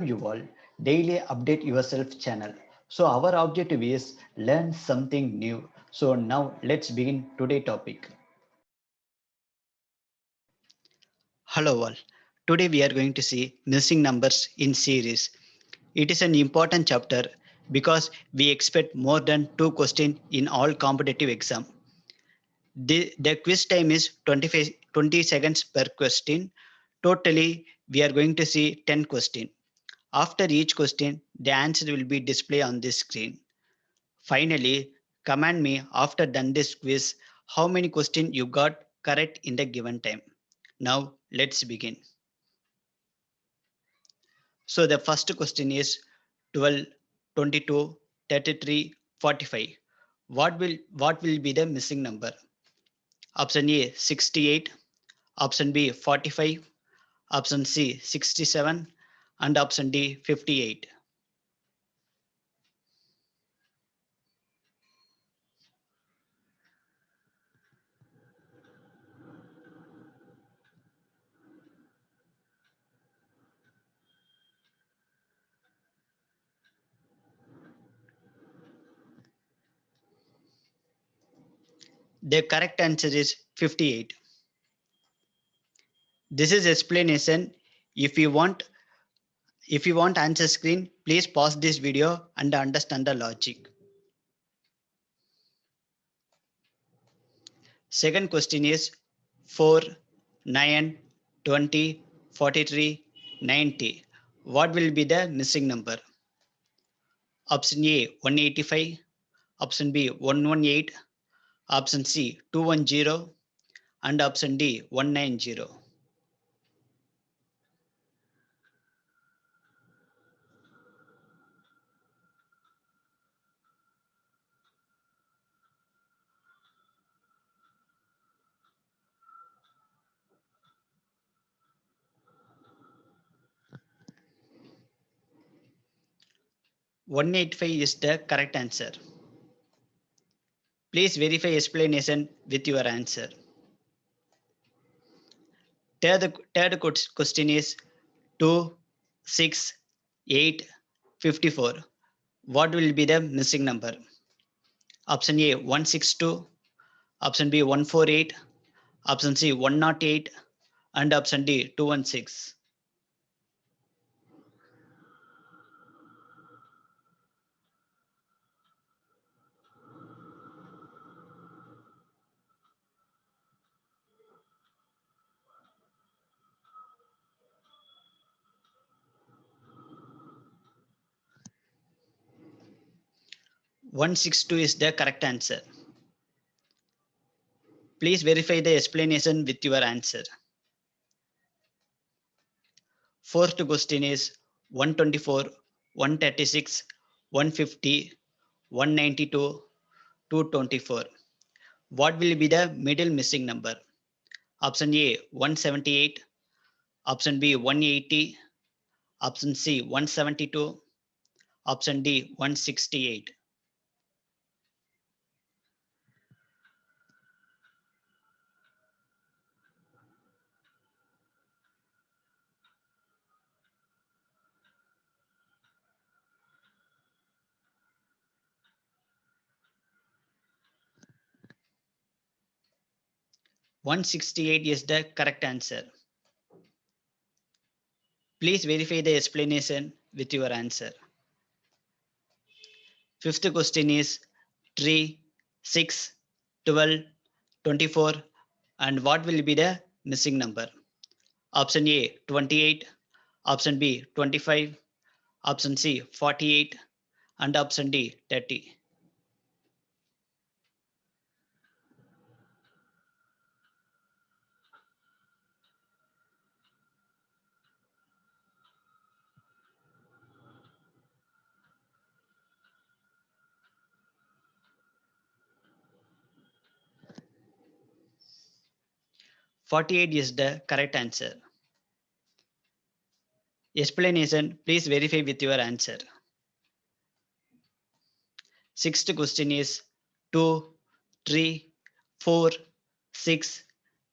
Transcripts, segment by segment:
you all daily update yourself channel. So our objective is learn something new. So now let's begin today topic. Hello all. Today we are going to see missing numbers in series. It is an important chapter because we expect more than 2 questions in all competitive exam. The quiz time is 20 seconds per question. Totally, we are going to see 10 questions. After each question, the answer will be displayed on this screen. Finally, command me after done this quiz how many questions you got correct in the given time. Now let's begin. So the first question is 12, 22, 33, 45. What will be the missing number? Option A 68, option B 45, option C 67, and option D 58. The correct answer is 58. This is explanation. If you want if you want answer screen, please pause this video and understand the logic. Second question is 4, 9, 20, 43, 90. What will be the missing number? Option A 185, option B 118, option C 210, and option D 190. 185 is the correct answer. Please verify explanation with your answer. Third question is 2, 6, 8, 54. What will be the missing number? Option A 162, option B 148, option C 108, and option D 216. 162 is the correct answer. Please verify the explanation with your answer. Fourth question is 124, 136, 150, 192, 224. What will be the middle missing number? Option A 178, option B 180, option C 172, option D 168. 168 is the correct answer. Please verify the explanation with your answer. Fifth question is 3, 6, 12, 24, and what will be the missing number? Option A 28, option B 25, option C 48, and option D 30. 48 is the correct answer. Explanation, please verify with your answer. Sixth question is 2, 3, 4, 6,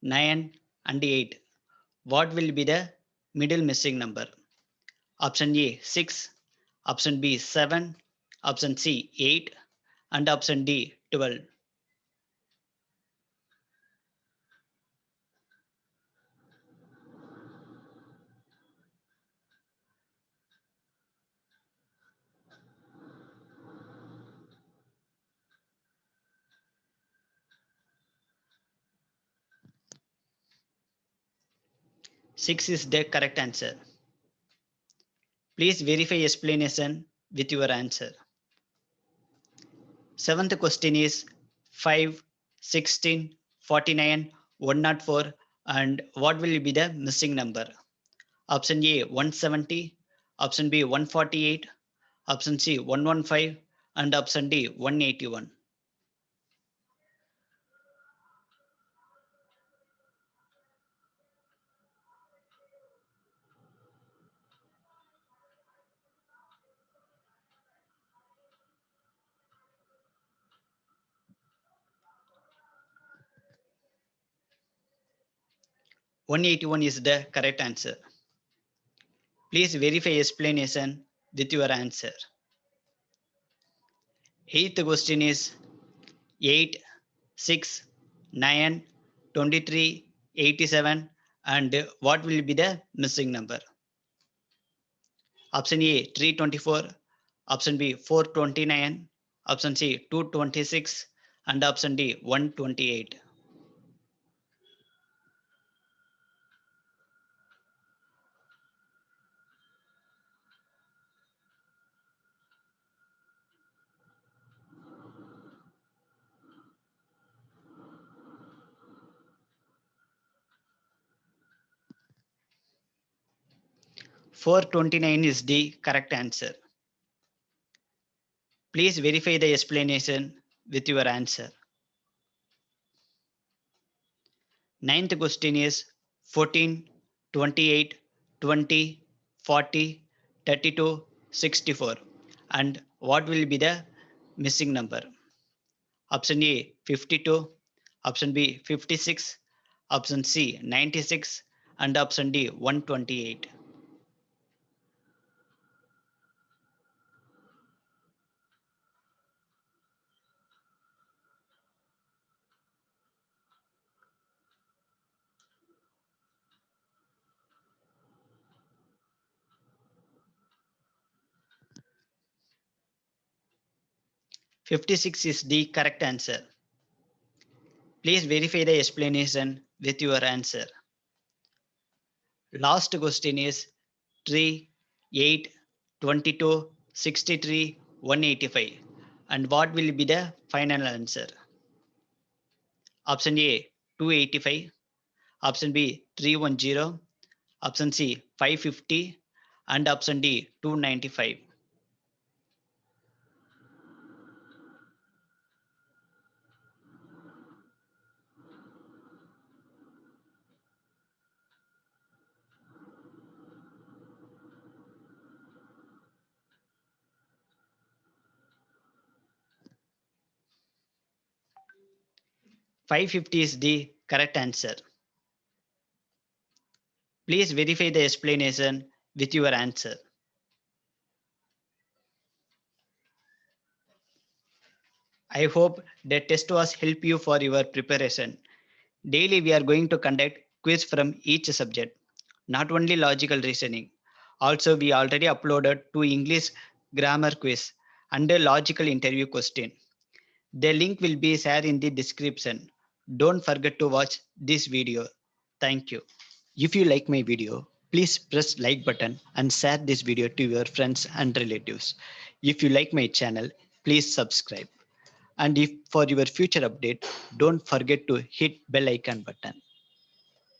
9, and 8. What will be the middle missing number? Option A 6, option B 7, option C 8, and option D 12. Six is the correct answer. Please verify explanation with your answer. Seventh question is 5, 16, 49, 104, and what will be the missing number? Option A 170, option B 148, option C 115, and option D 181. 181 is the correct answer. Please verify explanation with your answer. Eighth question is 8, 6, 9, 23, 87, and what will be the missing number? Option A 324, option B 429, option C 226, and option D 128. 429 is the correct answer. Please verify the explanation with your answer. Ninth question is 14, 28, 20, 40, 32, 64. And what will be the missing number? Option A 52, option B 56, option C 96, and option D 128. 56 is the correct answer. Please verify the explanation with your answer. Last question is 3, 8, 22, 63, 185. And what will be the final answer? Option A 285, option B 310, option C 550, and option D 295. 550 is the correct answer. Please verify the explanation with your answer. I hope the test was help you for your preparation. Daily we are going to conduct quiz from each subject, not only logical reasoning. Also we already uploaded 2 English grammar quiz and a logical interview question. The link will be shared in the description. Don't forget to watch this video. Thank you. If you like my video, please press like button and share this video to your friends and relatives. If you like my channel, please subscribe. And if for your future update, don't forget to hit bell icon button.